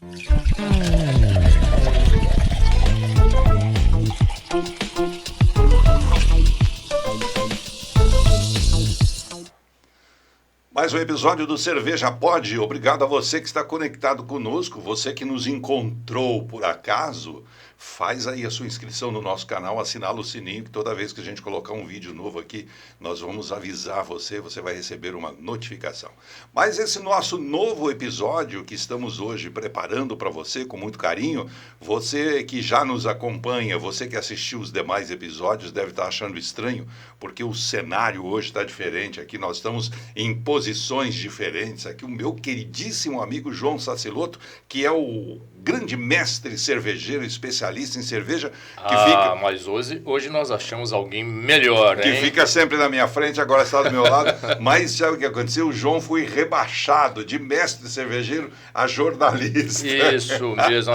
Mais um episódio do Cerveja Pod. Obrigado a você que está conectado conosco, você que nos encontrou por acaso. Faz aí a sua inscrição no nosso canal, assinala o sininho, que toda vez que a gente colocar um vídeo novo aqui, nós vamos avisar você vai receber uma notificação. Mas esse nosso novo episódio que estamos hoje preparando para você com muito carinho, você que já nos acompanha, você que assistiu os demais episódios deve estar achando estranho, porque o cenário hoje está diferente aqui, nós estamos em posições diferentes. Aqui o meu queridíssimo amigo João Saciloto, que é o grande mestre cervejeiro, especialista em cerveja, que fica... Mas hoje nós achamos alguém melhor, hein? Que fica sempre na minha frente, agora está do meu lado. Mas sabe o que aconteceu? O João foi rebaixado de mestre cervejeiro a jornalista. Isso mesmo.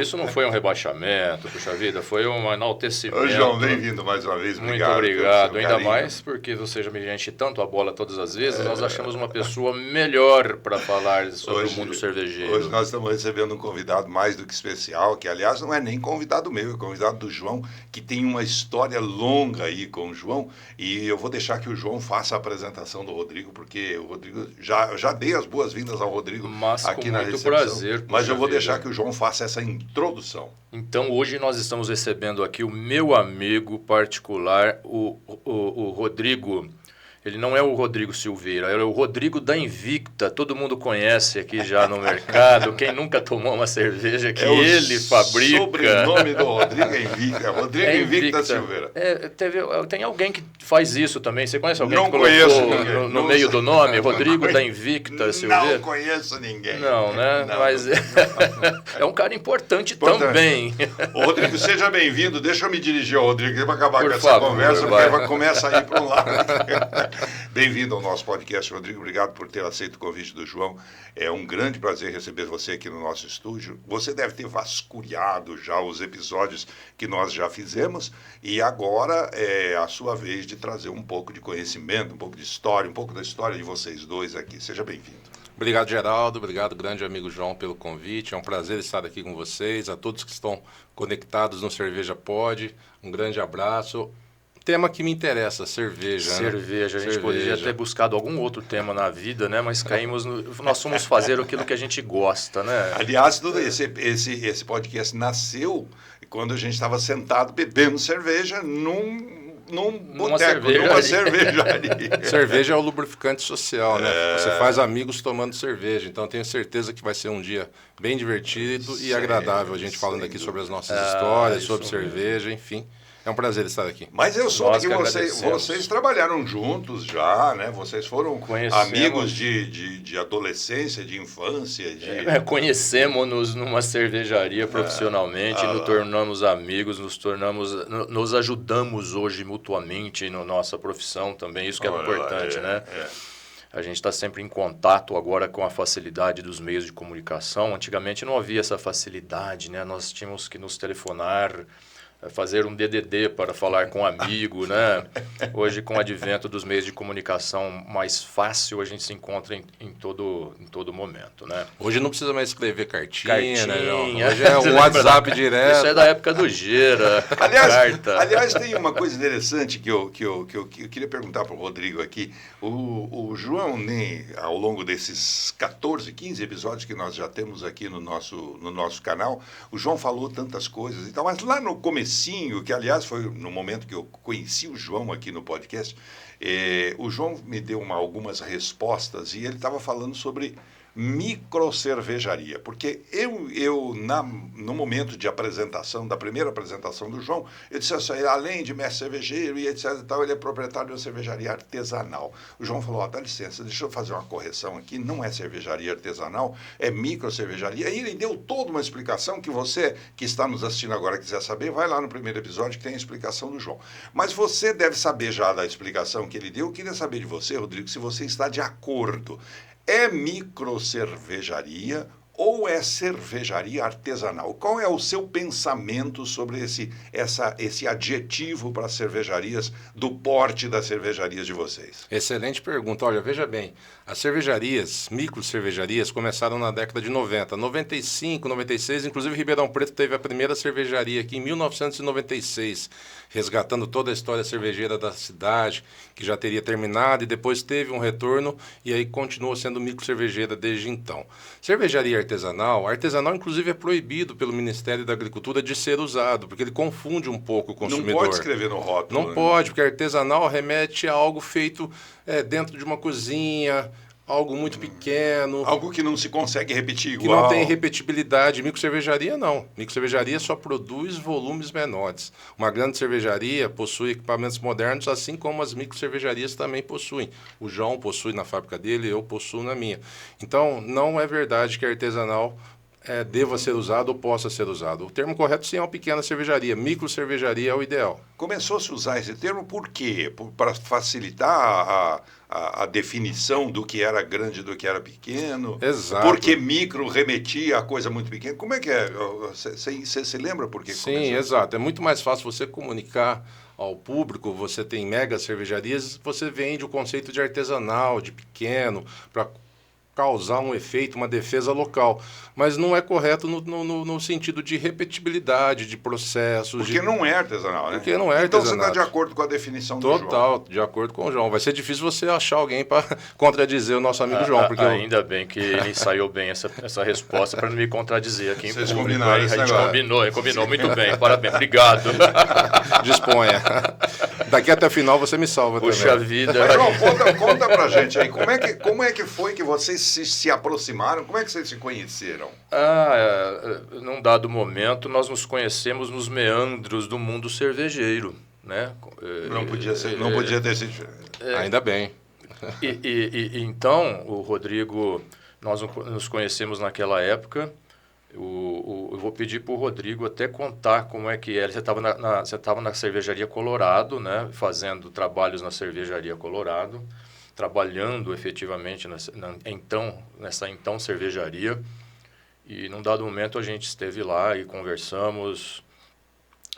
Isso não foi um rebaixamento, puxa vida, foi um enaltecimento. Ô, João, bem-vindo mais uma vez. Muito obrigado. Ainda mais porque você já me enche tanto a bola todas as vezes, nós achamos uma pessoa melhor para falar sobre o mundo cervejeiro. Hoje nós estamos recebendo um convidado mais do que especial, que aliás não é nem convidado meu, é convidado do João, que tem uma história longa aí com o João, e eu vou deixar que o João faça a apresentação do Rodrigo, porque o Rodrigo, já dei as boas-vindas ao Rodrigo aqui na recepção. Prazer. Mas eu vou deixar que o João faça essa introdução. Então hoje nós estamos recebendo aqui o meu amigo particular, o Rodrigo. Ele não é o Rodrigo Silveira, é o Rodrigo da Invicta. Todo mundo conhece aqui já no mercado. Quem nunca tomou uma cerveja que ele fabrica. O sobrenome do Rodrigo é Invicta. Rodrigo Invicta Silveira. Tem alguém que faz isso também. Você conhece alguém não que colocou no meio do nome? Rodrigo da Invicta Silveira? Não conheço ninguém. Não, né? Não, mas é um cara importante também. Ô, Rodrigo, seja bem-vindo. Deixa eu me dirigir ao Rodrigo para acabar com essa conversa, porque começa a ir para um lado. Bem-vindo ao nosso podcast, Rodrigo. Obrigado por ter aceito o convite do João. É um grande prazer receber você aqui no nosso estúdio. Você deve ter vasculhado já os episódios que nós já fizemos e agora é a sua vez de trazer um pouco de conhecimento, um pouco de história, um pouco da história de vocês dois aqui. Seja bem-vindo. Obrigado, Geraldo. Obrigado, grande amigo João, pelo convite. É um prazer estar aqui com vocês. A todos que estão conectados no Cerveja Pod, um grande abraço. Tema que me interessa, cerveja. Cerveja. A gente poderia ter buscado algum outro tema na vida, né? Mas caímos nós fomos fazer aquilo que a gente gosta, né? Aliás, esse podcast nasceu quando a gente estava sentado bebendo cerveja num boteco, numa cervejaria. Cerveja é o lubrificante social, né? Você faz amigos tomando cerveja. Então, tenho certeza que vai ser um dia bem divertido e agradável. A gente falando aqui sobre as nossas histórias, sobre cerveja, enfim. É um prazer estar aqui. Mas eu soube que vocês trabalharam juntos já, né? Vocês foram amigos de adolescência, de infância. Conhecemos-nos numa cervejaria profissionalmente, nos tornamos amigos, nos ajudamos hoje mutuamente na nossa profissão também, isso que é importante, né? A gente está sempre em contato agora com a facilidade dos meios de comunicação. Antigamente não havia essa facilidade, né? Nós tínhamos que nos telefonar, fazer um DDD para falar com um amigo, né? Hoje, com o advento dos meios de comunicação mais fácil, a gente se encontra em todo momento, né? Hoje não precisa mais escrever cartinha. Né? Hoje é o WhatsApp direto. Isso é da época do Gira, carta. Aliás, tem uma coisa interessante que eu queria perguntar para o Rodrigo aqui. O João, ao longo desses 14, 15 episódios que nós já temos aqui no nosso canal, o João falou tantas coisas e tal, mas lá no comecinho, que aliás foi no momento que eu conheci o João aqui no podcast, o João me deu algumas respostas e ele estava falando sobre microcervejaria, porque no momento de apresentação, da primeira apresentação do João, eu disse assim, além de mestre cervejeiro e etc e tal, ele é proprietário de uma cervejaria artesanal. O João falou, dá licença, deixa eu fazer uma correção aqui, não é cervejaria artesanal, é microcervejaria. E ele deu toda uma explicação que você que está nos assistindo agora quiser saber, vai lá no primeiro episódio que tem a explicação do João. Mas você deve saber já da explicação que ele deu. Eu queria saber de você, Rodrigo, se você está de acordo. É microcervejaria ou é cervejaria artesanal? Qual é o seu pensamento sobre esse adjetivo para as cervejarias, do porte das cervejarias de vocês? Excelente pergunta. Olha, veja bem, as cervejarias, micro cervejarias, começaram na década de 90, 95, 96, inclusive Ribeirão Preto teve a primeira cervejaria aqui em 1996, resgatando toda a história cervejeira da cidade, que já teria terminado e depois teve um retorno e aí continuou sendo micro cervejeira desde então. Cervejaria artesanal inclusive é proibido pelo Ministério da Agricultura de ser usado, porque ele confunde um pouco o consumidor. Não pode escrever no rótulo. Não pode, porque artesanal remete a algo feito dentro de uma cozinha, algo muito pequeno. Algo que não se consegue repetir igual. Que não tem repetibilidade. Microcervejaria não. Microcervejaria só produz volumes menores. Uma grande cervejaria possui equipamentos modernos, assim como as microcervejarias também possuem. O João possui na fábrica dele, eu possuo na minha. Então, não é verdade que artesanal deva ser usado ou possa ser usado. O termo correto sim é uma pequena cervejaria. Microcervejaria é o ideal. Começou-se a usar esse termo por quê? Para facilitar a definição do que era grande e do que era pequeno? Exato. Porque micro remetia a coisa muito pequena? Como é que é? Você se lembra por que Sim, começou? exato. É muito mais fácil você comunicar ao público. Você tem mega cervejarias, você vende o conceito de artesanal, de pequeno, para causar um efeito, uma defesa local. Mas não é correto no sentido de repetibilidade, de processos. Porque não é artesanal, né? Porque não é então artesanal. Então você está de acordo com a definição do João? Total, de acordo com o João. Vai ser difícil você achar alguém para contradizer o nosso amigo João. Porque ainda bem que ele ensaiou bem essa resposta para não me contradizer aqui em Vocês público. combinaram A esse gente negócio. combinou muito bem. Parabéns, obrigado. Disponha. Daqui até o final você me salva também. Puxa vida. Mas, João, conta pra gente aí, como é que foi que vocês se aproximaram? Como é que vocês se conheceram? Num dado momento, nós nos conhecemos nos meandros do mundo cervejeiro, né? Não podia ter sido. Ainda bem. Então, o Rodrigo, nós nos conhecemos naquela época. Eu vou pedir para o Rodrigo até contar como é que era. Você estava na Cervejaria Colorado, né? Fazendo trabalhos na Cervejaria Colorado, trabalhando efetivamente nessa cervejaria. E num dado momento a gente esteve lá e conversamos.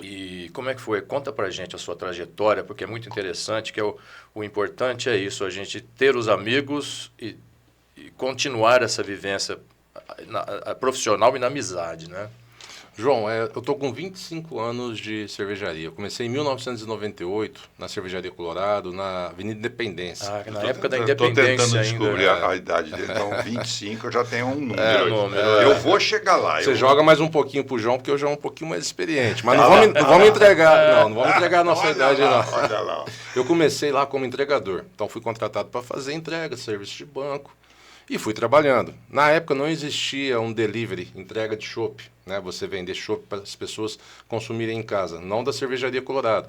E como é que foi? Conta pra gente a sua trajetória, porque é muito interessante, que o importante é isso, a gente ter os amigos e continuar essa vivência profissional e na amizade, né? João, eu tô com 25 anos de cervejaria. Eu comecei em 1998 na Cervejaria Colorado, na Avenida Independência. Na época da Independência ainda. Estou tentando descobrir a idade dele. Então, 25 eu já tenho um número. Eu vou chegar lá. Você joga mais um pouquinho pro João, porque o João é um pouquinho mais experiente. Mas não vamos entregar, não vamos entregar a nossa idade, não. Olha lá. Eu comecei lá como entregador. Então, fui contratado para fazer entrega, serviço de banco. E fui trabalhando. Na época não existia um delivery, entrega de chopp, né? Você vender chopp para as pessoas consumirem em casa, não da Cervejaria Colorado.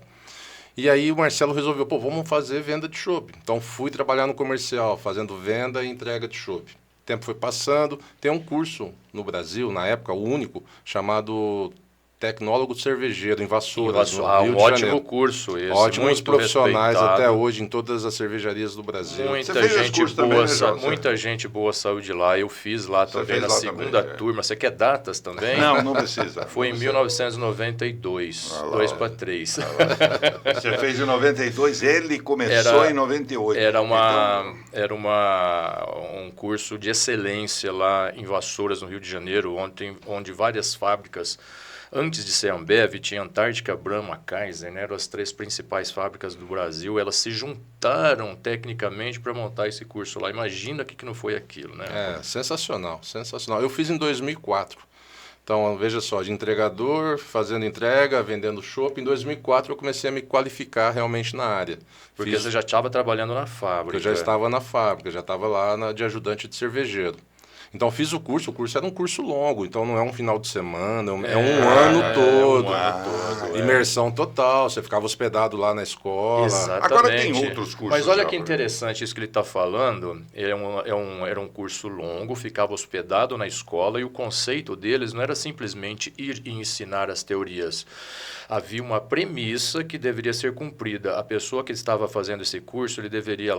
E aí o Marcelo resolveu, vamos fazer venda de chopp. Então fui trabalhar no comercial, fazendo venda e entrega de chopp. O tempo foi passando, tem um curso no Brasil, na época, o único, chamado Tecnólogo Cervejeiro, em Vassouras, no Rio de Janeiro. Ótimo curso esse. Ótimos profissionais respeitado. até hoje em todas as cervejarias do Brasil. Muita gente boa saiu de lá. Eu fiz lá também na segunda turma. Você quer datas também? Não precisa. Foi em 1992, 2 para 3. Você fez em 92, ele começou em 98. Era um curso de excelência lá em Vassouras, no Rio de Janeiro, onde várias fábricas. Antes de ser Ambev, tinha Antártica, Brahma, Kaiser, né? Eram as 3 principais fábricas do Brasil. Elas se juntaram tecnicamente para montar esse curso lá. Imagina o que não foi aquilo, né? Sensacional, sensacional. Eu fiz em 2004. Então, veja só, de entregador, fazendo entrega, vendendo chopp. Em 2004 eu comecei a me qualificar realmente na área. Porque você já estava trabalhando na fábrica. Eu já estava na fábrica, já estava lá de ajudante de cervejeiro. Então, fiz o curso era um curso longo, então não é um final de semana, é um ano todo. Imersão total, você ficava hospedado lá na escola. Exatamente. Agora tem outros cursos. Mas olha que interessante isso que ele está falando, era um curso longo, ficava hospedado na escola e o conceito deles não era simplesmente ir e ensinar as teorias. Havia uma premissa que deveria ser cumprida. A pessoa que estava fazendo esse curso, ele deveria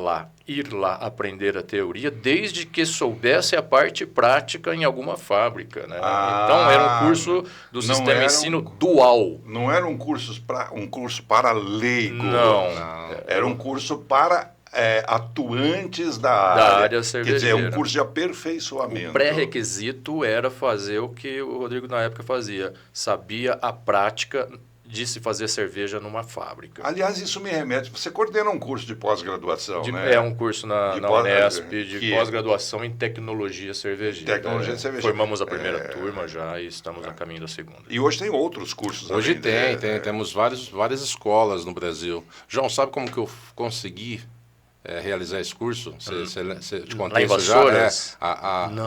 ir lá aprender a teoria, desde que soubesse a parte parte prática em alguma fábrica, né? Então era um curso do sistema ensino dual. Não era um curso para leigo. Não. Era um curso para atuantes da área cervejeira. Quer dizer, um curso de aperfeiçoamento. O pré-requisito era fazer o que o Rodrigo na época fazia. Sabia a prática de se fazer cerveja numa fábrica. Aliás, isso me remete... Você coordena um curso de pós-graduação, né? É um curso na Unesp de pós-graduação em tecnologia cervejeira. Tecnologia cervejeira. Formamos a primeira turma já e estamos a caminho da segunda. E hoje tem outros cursos. Hoje temos várias escolas no Brasil. João, sabe como que eu consegui realizar esse curso? Você te contei isso já?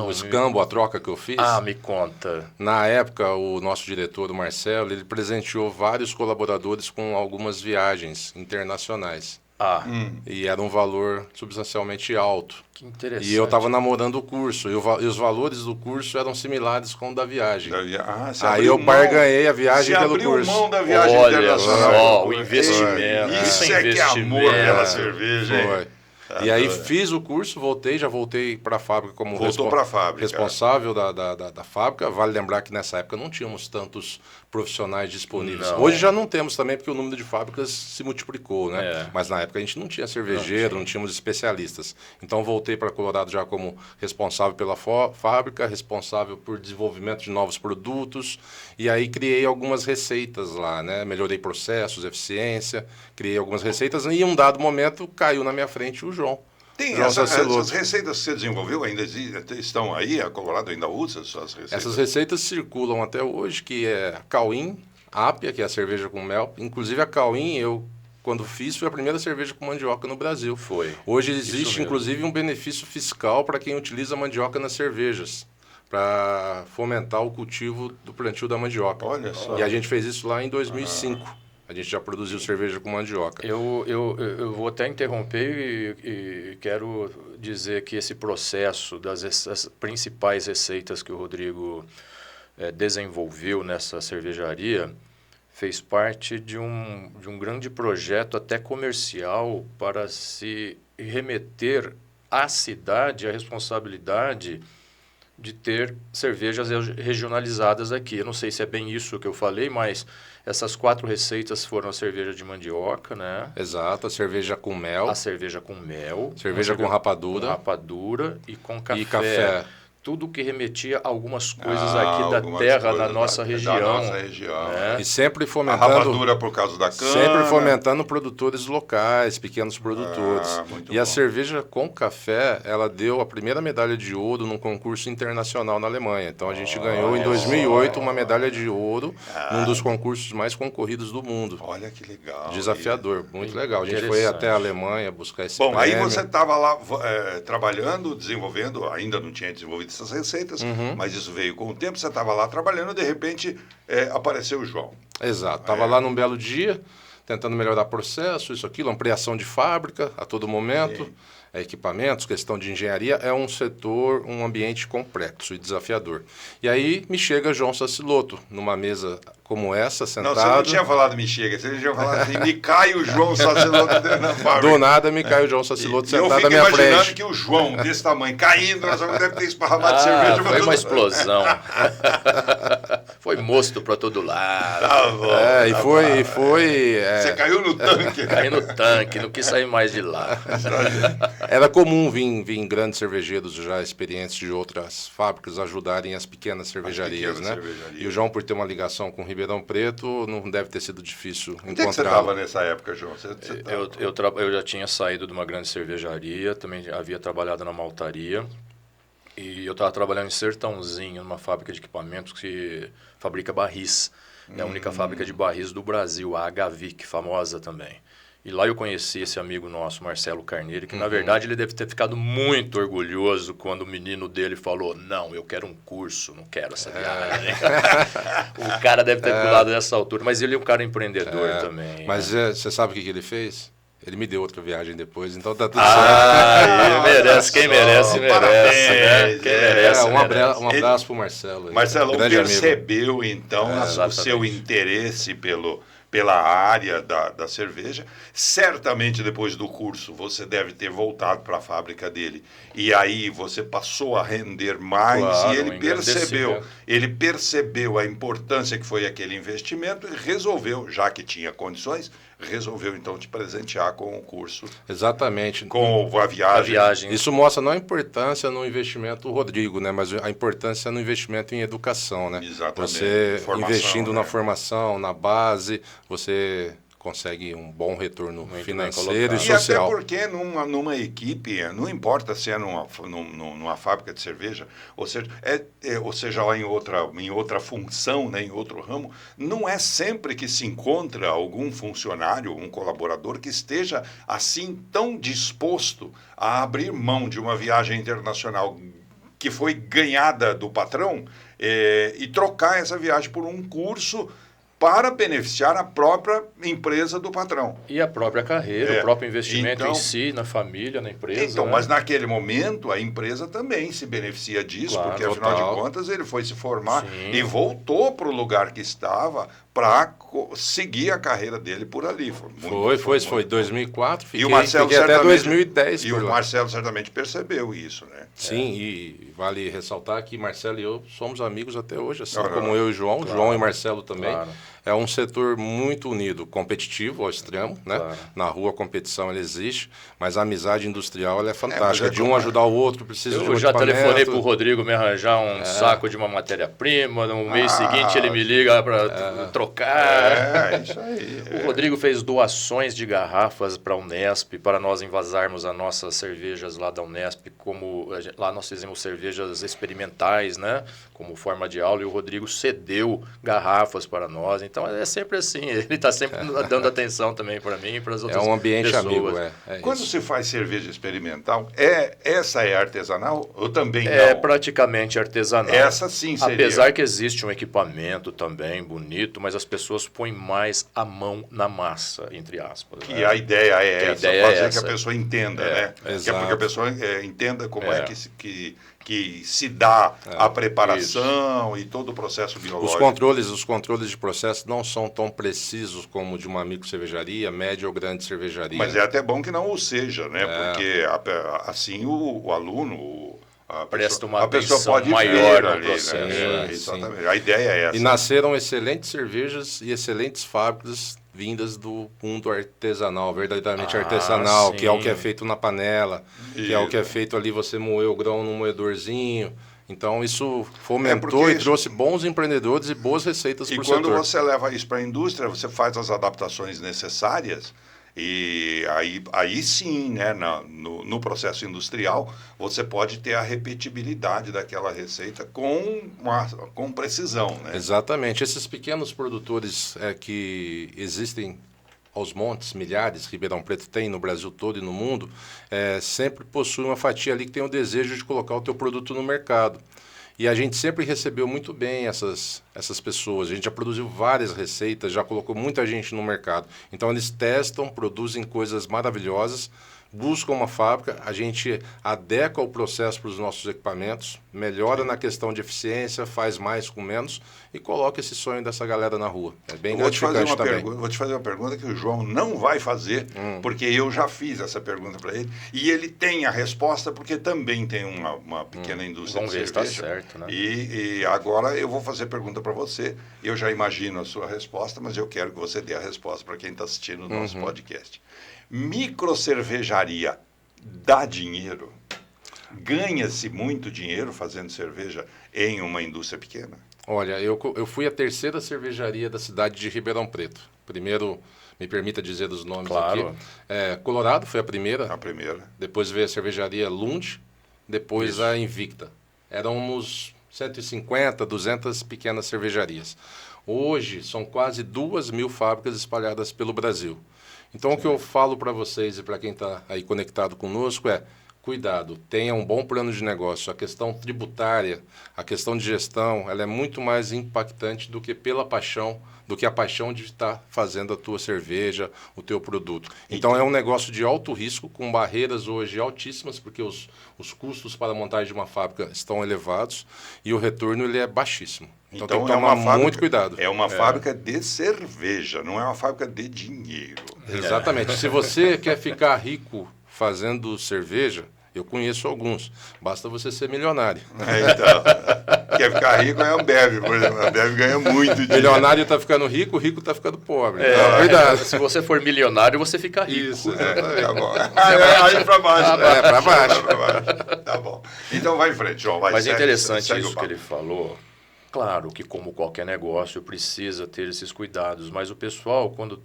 O escambo, a troca que eu fiz? Me conta. Na época, o nosso diretor, o Marcelo, ele presenteou vários colaboradores com algumas viagens internacionais. E era um valor substancialmente alto. Que interessante. E eu estava namorando o curso. E os valores do curso eram similares com o da viagem. Aí eu barganhei a viagem pelo curso. Você abriu mão da viagem internacional. Só, o investimento. Isso é que é amor pela cerveja. Foi. E aí fiz o curso, já voltei para a fábrica como responsável da fábrica. Vale lembrar que nessa época não tínhamos tantos profissionais disponíveis. Hoje já não temos também, porque o número de fábricas se multiplicou, né? Mas na época a gente não tinha cervejeiro, não tínhamos especialistas. Então voltei para Colorado já como responsável pela fábrica, responsável por desenvolvimento de novos produtos. E aí criei algumas receitas lá, né? Melhorei processos, eficiência, criei algumas receitas. E em um dado momento caiu na minha frente o João. Essas receitas que você desenvolveu ainda estão aí? A Colorado ainda usa essas receitas? Essas receitas circulam até hoje, que é a Cauim, a Ápia, que é a cerveja com mel. Inclusive a Cauim, quando fiz, foi a primeira cerveja com mandioca no Brasil. Foi. Hoje existe, inclusive, um benefício fiscal para quem utiliza mandioca nas cervejas, para fomentar o cultivo do plantio da mandioca. Olha só. E a gente fez isso lá em 2005. A gente já produziu cerveja com mandioca. Eu vou até interromper e quero dizer que esse processo das principais receitas que o Rodrigo desenvolveu nessa cervejaria fez parte de um grande projeto até comercial para se remeter à cidade a responsabilidade de ter cervejas regionalizadas aqui. Eu não sei se é bem isso que eu falei, mas essas 4 receitas foram a cerveja de mandioca, né? Exato, a cerveja com mel. A cerveja com mel. Cerveja com rapadura. Com rapadura e com café. E café. Tudo que remetia a algumas coisas aqui da terra, da nossa região. Da nossa região. Né? E sempre fomentando... A rapadura por causa da cana. Sempre fomentando produtores locais, pequenos produtores. E a cerveja com café, ela deu a primeira medalha de ouro num concurso internacional na Alemanha. Então a gente ganhou em 2008 uma medalha de ouro num dos concursos mais concorridos do mundo. Olha que legal. Desafiador, muito legal. A gente foi até a Alemanha buscar esse prêmio. Aí você estava lá trabalhando, desenvolvendo, ainda não tinha desenvolvido essas receitas, mas isso veio com o tempo, você estava lá trabalhando, de repente apareceu o João. Exato, estava lá num belo dia, tentando melhorar processo, isso, aquilo, ampliação de fábrica a todo momento, equipamentos, questão de engenharia, é um setor, um ambiente complexo e desafiador. E aí me chega João Saciloto, numa mesa como essa, sentado... Não, você não tinha falado me chega, você tinha falado assim, me cai o João Saciloto dentro da fábrica. Do nada me cai o João Saciloto sentado à minha frente. Eu fico imaginando que o João, desse tamanho, caindo, nós deve ter esparramado cerveja. Foi uma explosão. Foi mosto para todo lado. Você caiu no tanque. Caí no tanque, não quis sair mais de lá. Era comum vir grandes cervejeiros já experientes de outras fábricas ajudarem as pequenas cervejarias, né? E o João, por ter uma ligação com Ribeirão Preto, não deve ter sido difícil encontrá-lo. Onde é que você estava nessa época, João? Eu já tinha saído de uma grande cervejaria, também havia trabalhado na maltaria. E eu estava trabalhando em Sertãozinho, numa fábrica de equipamentos que fabrica barris. É a única fábrica de barris do Brasil, a HVIC, famosa também. E lá eu conheci esse amigo nosso, Marcelo Carneiro, que na verdade ele deve ter ficado muito orgulhoso quando o menino dele falou: não, eu quero um curso, não quero essa viagem. O cara deve ter pulado nessa altura, mas ele é um cara empreendedor também. Mas você sabe o que ele fez? Ele me deu outra viagem depois, então tá tudo certo. Merece, quem merece, merece. Né? Quem merece, um abraço pro Marcelo. Marcelo percebeu, então, o seu interesse pela área da cerveja. Certamente depois do curso você deve ter voltado para a fábrica dele e aí você passou a render mais, claro, e ele percebeu a importância que foi aquele investimento e resolveu, já que tinha condições, resolveu então te presentear com o curso. Exatamente. Com a viagem. Isso mostra não a importância no investimento do Rodrigo, né, mas a importância no investimento em educação, né? Exatamente. Você investindo na formação, na base, você consegue um bom retorno financeiro e social. E até porque numa equipe, não importa se é numa fábrica de cerveja, ou seja lá em outra função, né, em outro ramo, não é sempre que se encontra algum funcionário, um colaborador que esteja assim tão disposto a abrir mão de uma viagem internacional que foi ganhada do patrão e trocar essa viagem por um curso para beneficiar a própria empresa do patrão. E a própria carreira, o próprio investimento em si, na família, na empresa. Então, né? Mas naquele momento a empresa também se beneficia disso, claro, porque afinal de contas ele foi se formar e voltou para o lugar que estava para seguir a carreira dele por ali. Foi 2004, fiquei até 2010. E o Marcelo certamente percebeu isso, né? Sim, e vale ressaltar que Marcelo e eu somos amigos até hoje, assim como eu e o João, claro, João e Marcelo também. Claro. É um setor muito unido, competitivo ao extremo, né? Claro. Na rua a competição ela existe, mas a amizade industrial ela é fantástica. De um ajudar o outro, precisa de um já telefonei para o Rodrigo me arranjar um saco de uma matéria-prima, no mês seguinte ele me liga para trocar. Isso aí. O Rodrigo fez doações de garrafas para a Unesp, para nós envasarmos as nossas cervejas lá da Unesp, como lá nós fizemos cervejas experimentais, né? Como forma de aula, e o Rodrigo cedeu garrafas para nós. Então é sempre assim, ele está sempre dando atenção também para mim e para as outras pessoas. É um ambiente amigo, Quando se faz cerveja experimental, essa é artesanal ou também não? É praticamente artesanal. Essa sim seria. Apesar que existe um equipamento também bonito, mas as pessoas põem mais a mão na massa, entre aspas. Que né? A ideia é fazer que a pessoa entenda, né? Exato. Que é porque a pessoa entenda como é que se dá a preparação e todo o processo biológico. Os controles de processo não são tão precisos como de uma micro cervejaria, média ou grande cervejaria. Mas é até bom que não o seja, né? Porque assim o aluno, presta uma atenção pode maior no processo. Né? Exatamente. A ideia é essa. E nasceram excelentes cervejas e excelentes fábricas vindas do mundo artesanal, verdadeiramente artesanal, sim. Que é o que é feito na panela, que é o que é feito ali, você moer o grão num moedorzinho. Então, isso fomentou e trouxe bons empreendedores e boas receitas para o setor. E quando você leva isso para a indústria, você faz as adaptações necessárias e aí sim, né, no processo industrial, você pode ter a repetibilidade daquela receita com precisão. Né? Exatamente. Esses pequenos produtores que existem aos montes, milhares, Ribeirão Preto tem no Brasil todo e no mundo, sempre possui uma fatia ali que tem o desejo de colocar o teu produto no mercado. E a gente sempre recebeu muito bem essas pessoas. A gente já produziu várias receitas, já colocou muita gente no mercado. Então, eles testam, produzem coisas maravilhosas, buscam uma fábrica, a gente adequa o processo para os nossos equipamentos, melhora na questão de eficiência, faz mais com menos e coloca esse sonho dessa galera na rua. É bem gratificante também. Vou te fazer uma pergunta que o João não vai fazer, porque eu já fiz essa pergunta para ele, e ele tem a resposta porque também tem uma pequena indústria de cerveja. Vamos ver se está certo, né? E agora eu vou fazer pergunta para você, eu já imagino a sua resposta, mas eu quero que você dê a resposta para quem está assistindo o nosso podcast. Microcervejaria dá dinheiro? Ganha-se muito dinheiro fazendo cerveja em uma indústria pequena? Olha, eu fui a terceira cervejaria da cidade de Ribeirão Preto. Primeiro, me permita dizer os nomes aqui. Colorado foi a primeira. A primeira. Depois veio a cervejaria Lund, depois a Invicta. Eram uns 150, 200 pequenas cervejarias. Hoje, são quase 2.000 fábricas espalhadas pelo Brasil. Então, o que eu falo para vocês e para quem está aí conectado conosco cuidado, tenha um bom plano de negócio. A questão tributária, a questão de gestão, ela é muito mais impactante do que a paixão de estar fazendo a tua cerveja, o teu produto. Então é um negócio de alto risco, com barreiras hoje altíssimas, porque os custos para a montagem de uma fábrica estão elevados e o retorno ele é baixíssimo. Então tem que tomar muito cuidado. É uma fábrica de cerveja, não é uma fábrica de dinheiro. Exatamente. Se você quer ficar rico fazendo cerveja, eu conheço alguns. Basta você ser milionário. Então, quer ficar rico é a Ambev, por exemplo. A Ambev ganha muito dinheiro. Milionário está ficando rico, rico está ficando pobre. Então, cuidado. Se você for milionário, você fica rico. Isso, tá bom. Aí para baixo. Para baixo. Tá bom. Então vai em frente, João. Mas é interessante isso que ele falou. Claro que, como qualquer negócio, precisa ter esses cuidados. Mas o pessoal, quando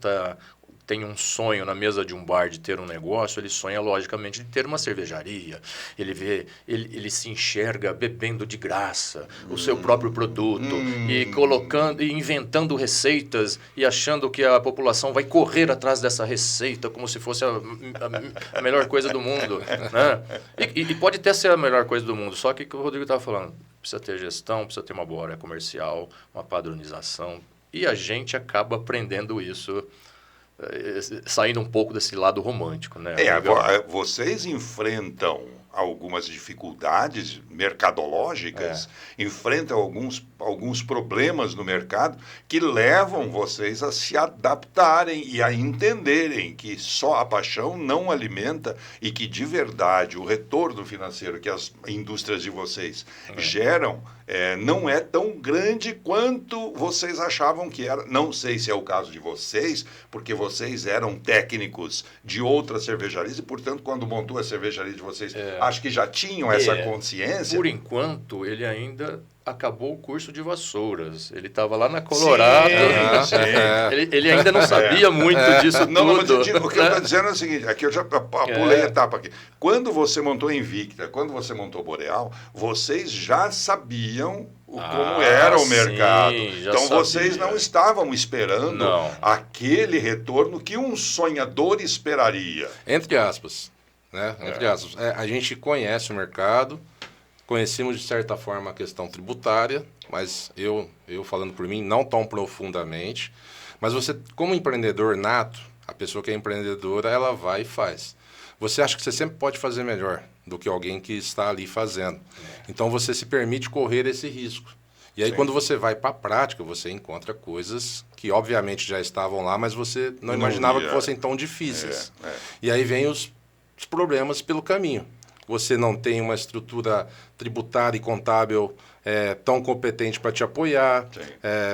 tem um sonho na mesa de um bar de ter um negócio, ele sonha, logicamente, de ter uma cervejaria. Ele se enxerga bebendo de graça o seu próprio produto e colocando e inventando receitas e achando que a população vai correr atrás dessa receita como se fosse a melhor coisa do mundo. Né? E pode até ser a melhor coisa do mundo, só que o Rodrigo estava falando, precisa ter gestão, precisa ter uma boa área comercial, uma padronização, e a gente acaba aprendendo isso, saindo um pouco desse lado romântico, né? Vocês enfrentam algumas dificuldades mercadológicas, enfrentam alguns problemas no mercado que levam vocês a se adaptarem e a entenderem que só a paixão não alimenta e que, de verdade, o retorno financeiro que as indústrias de vocês geram não é tão grande quanto vocês achavam que era. Não sei se é o caso de vocês, porque vocês eram técnicos de outras cervejarias e, portanto, quando montou a cervejaria de vocês, acho que já tinham essa consciência. Por enquanto, ele ainda acabou o curso de Vassouras. Ele estava lá na Colorado. Sim. Ele ainda não sabia muito disso tudo. Não, mas o que eu estou dizendo é o seguinte, aqui eu já pulei a etapa aqui. Quando você montou Invicta, quando você montou Boreal, vocês já sabiam como era o mercado. Então vocês não estavam esperando aquele retorno que um sonhador esperaria. Entre aspas. Né? Entre aspas. A gente conhece o mercado, conhecemos de certa forma a questão tributária, mas eu falando por mim, não tão profundamente. Mas você, como empreendedor nato, a pessoa que é empreendedora, ela vai e faz. Você acha que você sempre pode fazer melhor do que alguém que está ali fazendo. Então você se permite correr esse risco. E aí quando você vai para a prática, você encontra coisas que obviamente já estavam lá, mas você não imaginava que fossem tão difíceis. E aí vem os problemas pelo caminho. Você não tem uma estrutura tributária e contábil tão competente para te apoiar.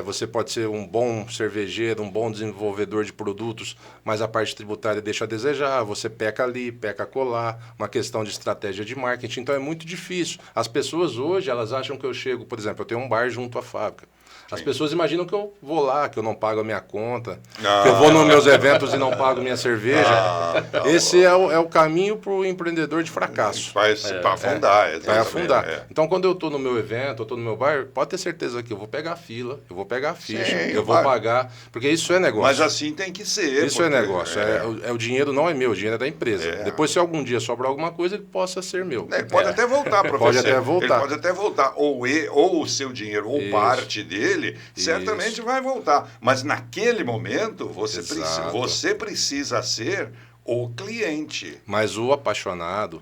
Você pode ser um bom cervejeiro, um bom desenvolvedor de produtos, mas a parte tributária deixa a desejar. Você peca ali, peca colar, uma questão de estratégia de marketing. Então é muito difícil. As pessoas hoje, elas acham que eu chego, por exemplo, eu tenho um bar junto à fábrica. As pessoas imaginam que eu vou lá, que eu não pago a minha conta, que eu vou nos meus eventos e não pago minha cerveja. Esse é o caminho para o empreendedor de fracasso. Vai afundar. Vai afundar. Então, quando eu estou no meu evento, eu estou no meu bar, pode ter certeza que eu vou pegar a fila, eu vou pegar a ficha, eu vou pagar, porque isso é negócio. Mas assim tem que ser. Isso é negócio. O dinheiro não é meu, o dinheiro é da empresa. Depois, se algum dia sobrar alguma coisa, ele possa ser meu. Ele pode até voltar para você. Pode até voltar. Ele pode até voltar. Ou o seu dinheiro, ou parte dele, certamente vai voltar. Mas naquele momento, você precisa ser o cliente. Mas o apaixonado,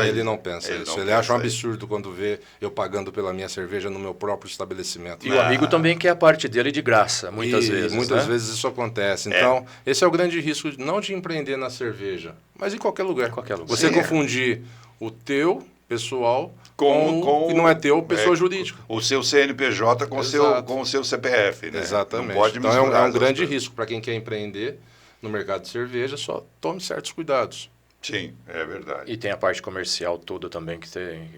ele não pensa isso. Ele acha um absurdo quando vê eu pagando pela minha cerveja no meu próprio estabelecimento. E o amigo também quer a parte dele de graça, muitas vezes. Muitas vezes isso acontece. Então, esse é o grande risco, não de empreender na cerveja, mas em qualquer lugar. Você confundir o teu pessoal com que não é teu, pessoa jurídica. O seu CNPJ com o seu CPF. Né? Exatamente. Não pode então é um grande risco para quem quer empreender no mercado de cerveja, só tome certos cuidados. Sim, é verdade. E tem a parte comercial toda também, que tem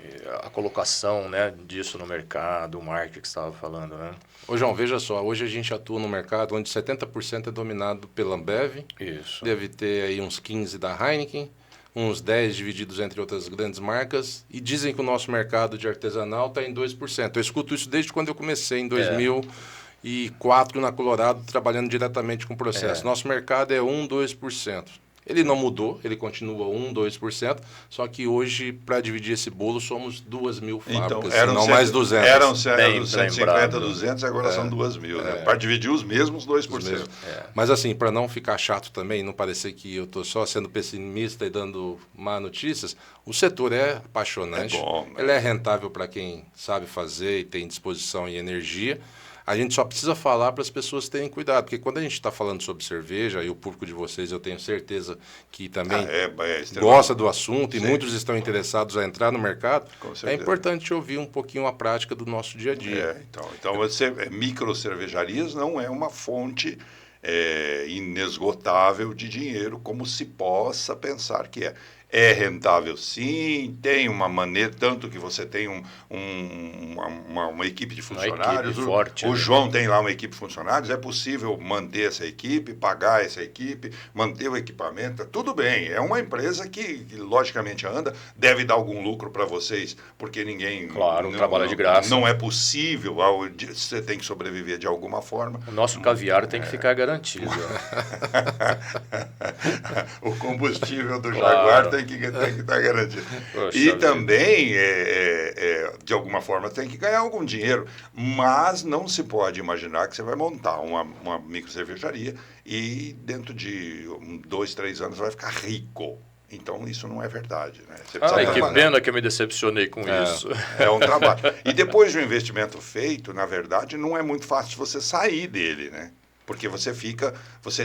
a colocação, né, disso no mercado, o marketing que você estava falando, né? Ô, João, veja só, hoje a gente atua no mercado onde 70% é dominado pela Ambev. Isso. Deve ter aí uns 15 da Heineken, uns 10 divididos entre outras grandes marcas, e dizem que o nosso mercado de artesanal está em 2%. Eu escuto isso desde quando eu comecei, em 2004, na Colorado, trabalhando diretamente com processo. Nosso mercado é 1, 2%. Ele não mudou, ele continua 1%, 2%, só que hoje, para dividir esse bolo, somos 2.000 fábricas, eram não mais 200. Eram Bem 150, lembrado. 200, agora são 2.000, né? Para dividir os mesmos 2%. Mas assim, para não ficar chato também, não parecer que eu estou só sendo pessimista e dando má notícias, o setor é apaixonante, ele é rentável para quem sabe fazer e tem disposição e energia. A gente só precisa falar para as pessoas terem cuidado, porque quando a gente está falando sobre cerveja, e o público de vocês eu tenho certeza que também gosta do assunto, e muitos estão interessados a entrar no mercado, é importante ouvir um pouquinho a prática do nosso dia a dia. Então micro cervejarias não é uma fonte inesgotável de dinheiro, como se possa pensar que é. É rentável, sim, tem uma maneira, tanto que você tem uma equipe de funcionários. Equipe forte, o João tem lá uma equipe de funcionários, é possível manter essa equipe, pagar essa equipe, manter o equipamento, tudo bem. É uma empresa que logicamente anda, deve dar algum lucro para vocês, porque ninguém... Claro, um trabalho de graça. Não é possível, você tem que sobreviver de alguma forma. O nosso caviar tem que ficar garantido. O combustível do Jaguar tem que estar garantido. Poxa, e também, de alguma forma, tem que ganhar algum dinheiro. Mas não se pode imaginar que você vai montar uma micro cervejaria e dentro de 2, 3 anos vai ficar rico. Então, isso não é verdade. Né? Que pena que eu me decepcionei com isso. É um trabalho. E depois de um investimento feito, na verdade, não é muito fácil você sair dele, né? Porque você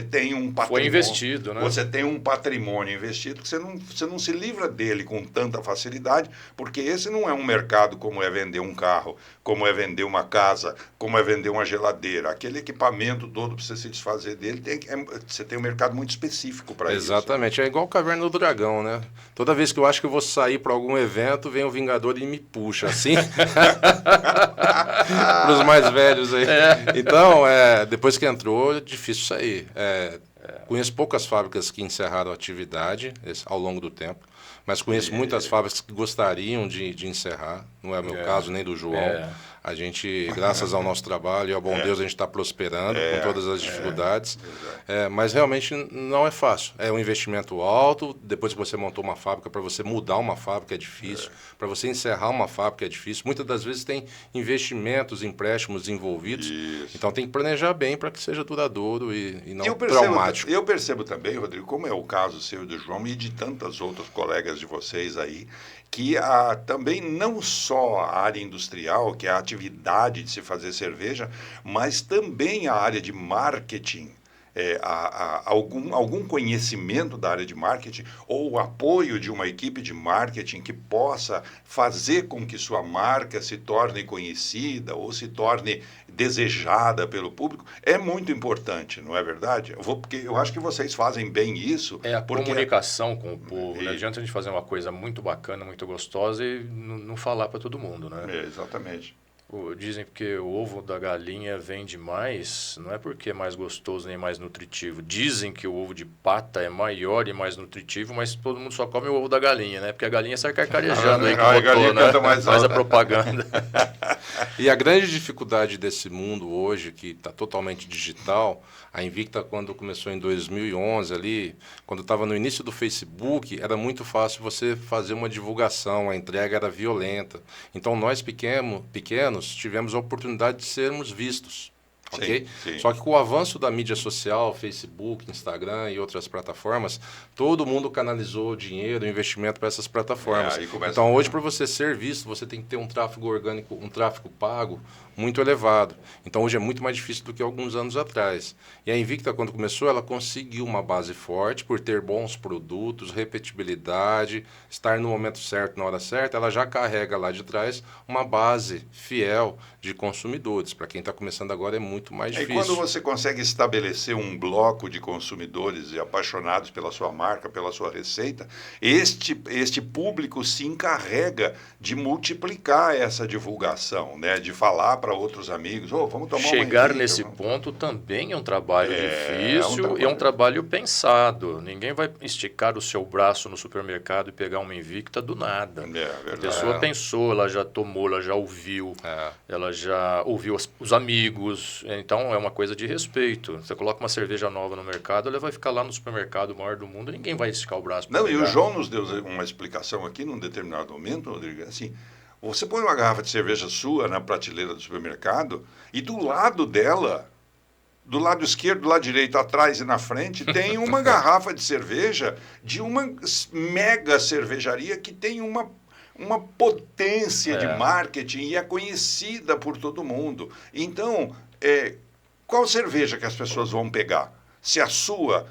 tem um patrimônio. Foi investido, né? Você tem um patrimônio investido que você não se livra dele com tanta facilidade, porque esse não é um mercado como é vender um carro, como é vender uma casa, como é vender uma geladeira. Aquele equipamento todo, para você se desfazer dele, você tem um mercado muito específico para isso. Exatamente. É igual o Caverna do Dragão, né? Toda vez que eu acho que eu vou sair para algum evento, vem o Vingador e me puxa, assim. Para os mais velhos aí. Então, depois que entrou, é difícil sair. Conheço poucas fábricas que encerraram a atividade ao longo do tempo, mas conheço muitas fábricas que gostariam de encerrar. Não é o meu caso, nem do João. A gente, graças ao nosso trabalho e ao bom Deus, a gente está prosperando com todas as dificuldades. Mas realmente não é fácil. É um investimento alto. Depois que você montou uma fábrica, para você mudar uma fábrica é difícil. Para você encerrar uma fábrica é difícil. Muitas das vezes tem investimentos, empréstimos envolvidos. Isso. Então tem que planejar bem para que seja duradouro e não traumático. Eu percebo também, Rodrigo, como é o caso seu e do João e de tantos outros colegas de vocês aí, que também não só a área industrial, que é a atividade de se fazer cerveja, mas também a área de marketing, algum conhecimento da área de marketing ou o apoio de uma equipe de marketing que possa fazer com que sua marca se torne conhecida ou se torne desejada pelo público, é muito importante, não é verdade? Porque eu acho que vocês fazem bem isso. É a comunicação com o povo. Não adianta a gente fazer uma coisa muito bacana, muito gostosa e não falar para todo mundo, né? Exatamente. Dizem que o ovo da galinha vende mais, não é porque é mais gostoso nem mais nutritivo. Dizem que o ovo de pata é maior e mais nutritivo, mas todo mundo só come o ovo da galinha, né? Porque a galinha sai carcarejando aí que botou, né? Faz a propaganda. E a grande dificuldade desse mundo hoje, que está totalmente digital, a Invicta, quando começou em 2011 ali, quando estava no início do Facebook, era muito fácil você fazer uma divulgação, a entrega era violenta. Então nós pequenos tivemos a oportunidade de sermos vistos. Okay? Sim. Só que com o avanço da mídia social, Facebook, Instagram e outras plataformas, todo mundo canalizou dinheiro, investimento para essas plataformas. Então hoje, para você ser visto, você tem que ter um tráfego orgânico, um tráfego pago muito elevado. Então hoje é muito mais difícil do que alguns anos atrás. E a Invicta, quando começou, ela conseguiu uma base forte por ter bons produtos, repetibilidade, estar no momento certo, na hora certa. Ela já carrega lá de trás uma base fiel de consumidores. Para quem está começando agora é muito mais difícil. E quando você consegue estabelecer um bloco de consumidores apaixonados pela sua marca, pela sua receita, este público se encarrega de multiplicar essa divulgação, né? De falar para outros amigos, vamos tomar Chegar nesse ponto também é um trabalho difícil e é um trabalho pensado. Ninguém vai esticar o seu braço no supermercado e pegar uma Invicta do nada. A pessoa pensou, ela já tomou, ela já ouviu, ela já ouviu os amigos, Então, é uma coisa de respeito. Você coloca uma cerveja nova no mercado, ela vai ficar lá no supermercado maior do mundo, ninguém vai esticar o braço para Não, pegar. e o João nos deu uma explicação aqui num determinado momento, Rodrigo, assim, você põe uma garrafa de cerveja sua na prateleira do supermercado e do lado dela, do lado esquerdo, do lado direito, atrás e na frente, tem uma garrafa de cerveja de uma mega cervejaria que tem uma potência de marketing e é conhecida por todo mundo. Então, qual cerveja que as pessoas vão pegar? Se a sua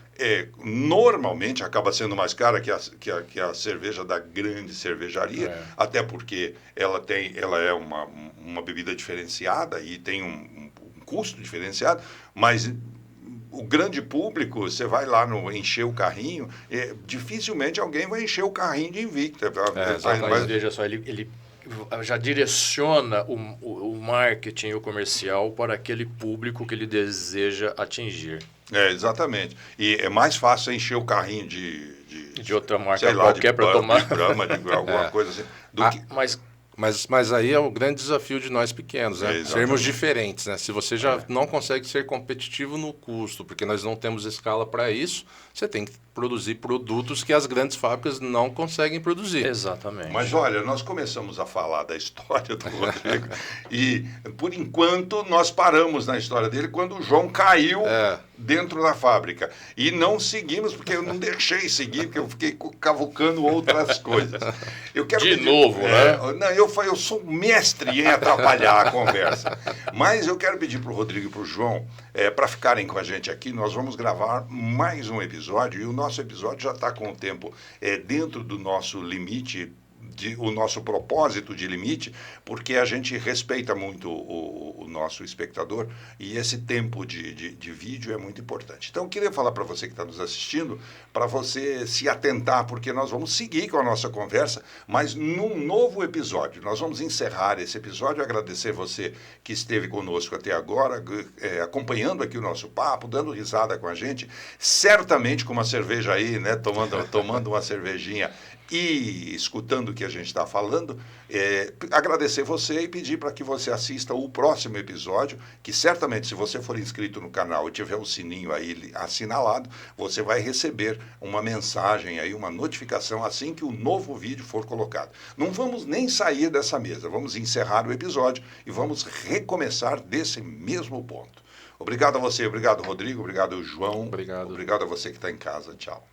normalmente acaba sendo mais cara que a cerveja da grande cervejaria, até porque ela é uma bebida diferenciada e tem um custo diferenciado, mas o grande público, você vai lá encher o carrinho, dificilmente alguém vai encher o carrinho de Invicta. Mas veja só, ele já direciona o marketing e o comercial para aquele público que ele deseja atingir. Exatamente. E é mais fácil encher o carrinho de outra marca qualquer para tomar. De Brahma, de alguma coisa assim. Mas aí é o grande desafio de nós pequenos, né? Sermos diferentes, né? Se você já não consegue ser competitivo no custo, porque nós não temos escala para isso, você tem que produzir produtos que as grandes fábricas não conseguem produzir. Exatamente. Mas olha, nós começamos a falar da história do Rodrigo e, por enquanto, nós paramos na história dele quando o João caiu dentro da fábrica. E não seguimos, porque eu não deixei seguir, porque eu fiquei cavucando outras coisas. Eu quero novo, né? Não, eu sou mestre em atrapalhar a conversa. Mas eu quero pedir para o Rodrigo e para o João, para ficarem com a gente aqui, nós vamos gravar mais um episódio, e o nosso episódio já está com o tempo dentro do nosso limite, o nosso propósito de limite, porque a gente respeita muito o nosso espectador e esse tempo de vídeo é muito importante. Então, eu queria falar para você que está nos assistindo, para você se atentar, porque nós vamos seguir com a nossa conversa, mas num novo episódio. Nós vamos encerrar esse episódio, agradecer você que esteve conosco até agora, acompanhando aqui o nosso papo, dando risada com a gente, certamente com uma cerveja aí, né, tomando uma cervejinha e escutando o que a gente está falando, agradecer você e pedir para que você assista o próximo episódio, que certamente, se você for inscrito no canal e tiver o sininho aí assinalado, você vai receber uma mensagem aí, uma notificação assim que o novo vídeo for colocado. Não vamos nem sair dessa mesa, vamos encerrar o episódio e vamos recomeçar desse mesmo ponto. Obrigado a você, obrigado Rodrigo, obrigado João, obrigado a você que está em casa, tchau.